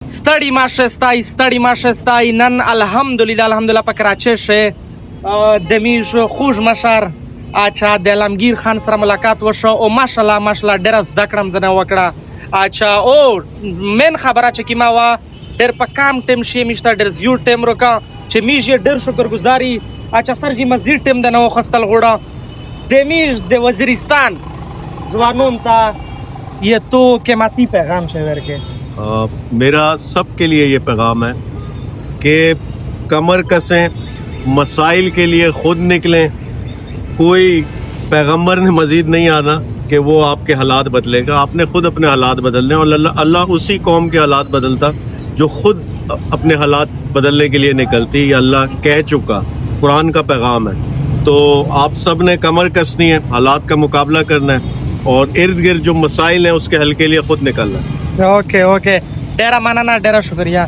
ستړي ماشه ستای نن الحمدلله په کراچۍ شه د میش خوږ مشر اچھا د علمگیر خان سره ملاقات وشو او ماشاءالله ډېره زده کړم زنه وکړه اچھا او مین خبره چې کیما وا ډېر په کام ټیم شي میشته ډېر زیور ټیم روکا چې میش ډېر شکرګزاري اچھا سر جی مزید ټیم د نو خستل غوړه د میش د وزیرستان ځوانون ته یہ تو قیمتی پیغام ہے ورکے मेरा सबके लिए ये पैगाम है कि कमर कसें, मसाइल के लिए खुद निकलें। कोई पैगंबर ने मजीद नहीं आना कि वो आपके हालात बदलेगा, आपने खुद अपने हालात बदलने और अल्लाह उसी कौम के हालात बदलता जो खुद अपने हालात बदलने के लिए निकलती। ये अल्लाह कह चुका, कुरान का पैगाम है। तो आप सब ने कमर कसनी है, हालात का मुकाबला करना है और इर्द गिर्द जो मसाइल हैं उसके हल के लिए खुद निकलना है। ओके ढेरा मानना ढेरा शुक्रिया।